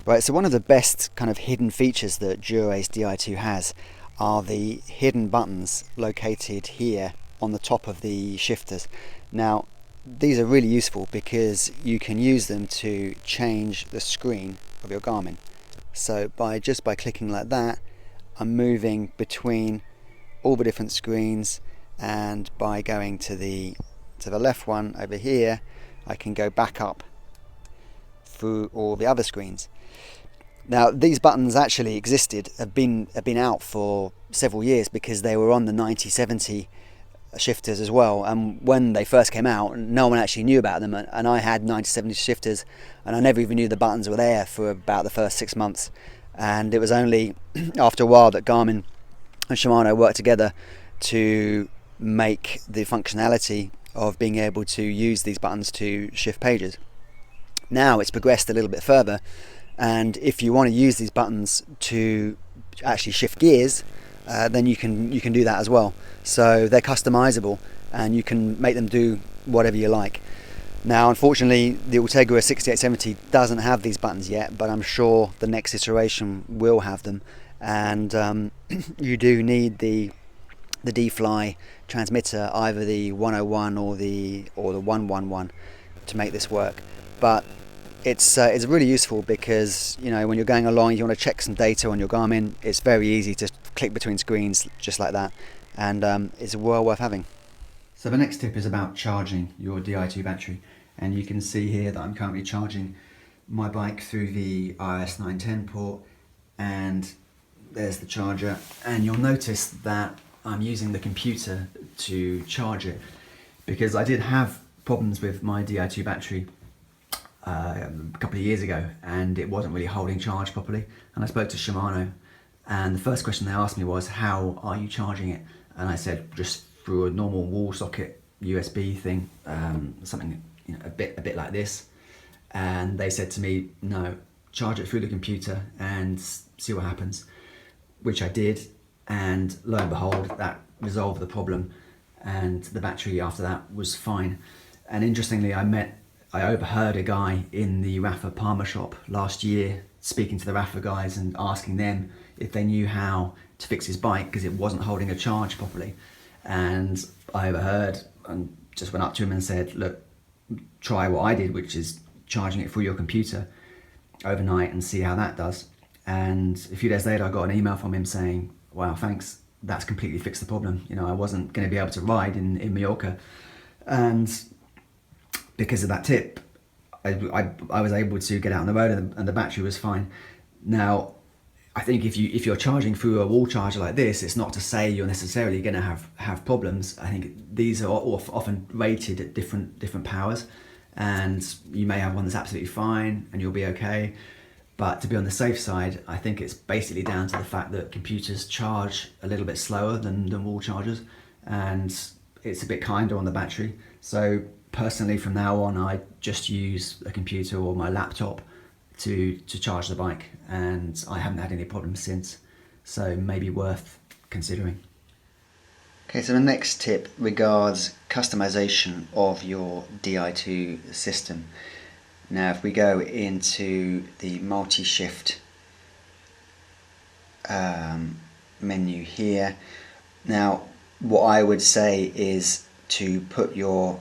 Right, so one of the best kind of hidden features that Dura-Ace Di2 has are the hidden buttons located here on the top of the shifters. Now, these are really useful because you can use them to change the screen of your Garmin. So just by clicking like that, I'm moving between all the different screens, and by going to the left one over here, I can go back up through all the other screens. Now, these buttons actually existed, have been out for several years because they were on the 9070 shifters as well, and when they first came out no one actually knew about them, and I had 9070 shifters and I never even knew the buttons were there for about the first 6 months, and it was only after a while that Garmin and Shimano worked together to make the functionality of being able to use these buttons to shift pages. Now it's progressed a little bit further, and if you want to use these buttons to actually shift gears, then you can do that as well. So they're customizable and you can make them do whatever you like. Now, unfortunately, the Ultegra 6870 doesn't have these buttons yet, but I'm sure the next iteration will have them. And you do need the D-Fly transmitter, either the 101 or the 111, to make this work. But it's really useful because, you know, when you're going along, you want to check some data on your Garmin. It's very easy to click between screens just like that, and it's well worth having. So the next tip is about charging your Di2 battery, and you can see here that I'm currently charging my bike through the RS910 port, and there's the charger, and you'll notice that I'm using the computer to charge it because I did have problems with my Di2 battery a couple of years ago, and it wasn't really holding charge properly, and I spoke to Shimano, and the first question they asked me was, how are you charging it? And I said, just through a normal wall socket USB thing, something, you know, a bit like this. And they said to me, no, charge it through the computer and see what happens, which I did, and lo and behold, that resolved the problem, and the battery after that was fine. And interestingly, I overheard a guy in the Rafa Palmer shop last year speaking to the Rafa guys and asking them if they knew how to fix his bike because it wasn't holding a charge properly. And I overheard and just went up to him and said, look, try what I did, which is charging it through your computer overnight and see how that does. And a few days later, I got an email from him saying, wow, thanks, that's completely fixed the problem. You know, I wasn't going to be able to ride in Mallorca. And because of that tip, I was able to get out on the road, and the battery was fine. Now, I think if you're charging through a wall charger like this, it's not to say you're necessarily going to have problems. I think these are often rated at different powers, and you may have one that's absolutely fine and you'll be okay. But to be on the safe side, I think it's basically down to the fact that computers charge a little bit slower than wall chargers, and it's a bit kinder on the battery. So personally, from now on, I just use a computer or my laptop to charge the bike, and I haven't had any problems since. So maybe worth considering. Okay, so the next tip regards customization of your Di2 system. Now, if we go into the MULTESHIFT menu here, now what I would say is to put your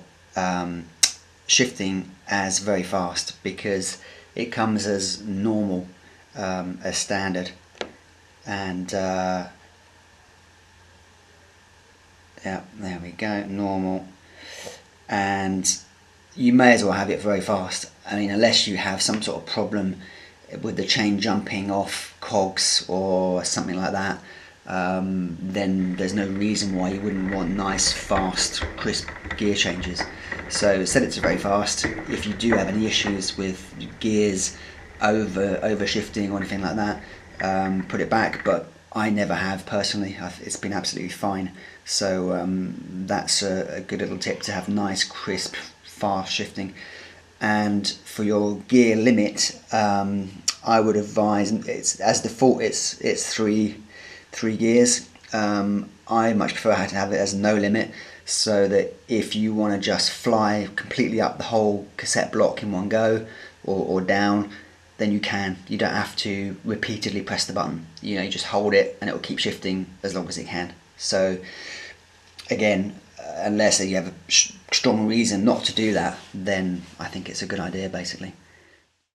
shifting as very fast, because it comes as normal, as standard, and yeah, there we go, normal, and you may as well have it very fast. I mean, unless you have some sort of problem with the chain jumping off cogs or something like that, then there's no reason why you wouldn't want nice, fast, crisp gear changes. So set it to very fast. If you do have any issues with gears over shifting or anything like that, put it back, but I never have personally. It's been absolutely fine. So that's a good little tip, to have nice, crisp, fast shifting. And for your gear limit, I would advise, it's as default it's three gears. I much prefer to have it as no limit, so that if you want to just fly completely up the whole cassette block in one go, or down, then you can. You don't have to repeatedly press the button. You know, you just hold it and it will keep shifting as long as it can. So again, unless you have a strong reason not to do that, then I think it's a good idea basically.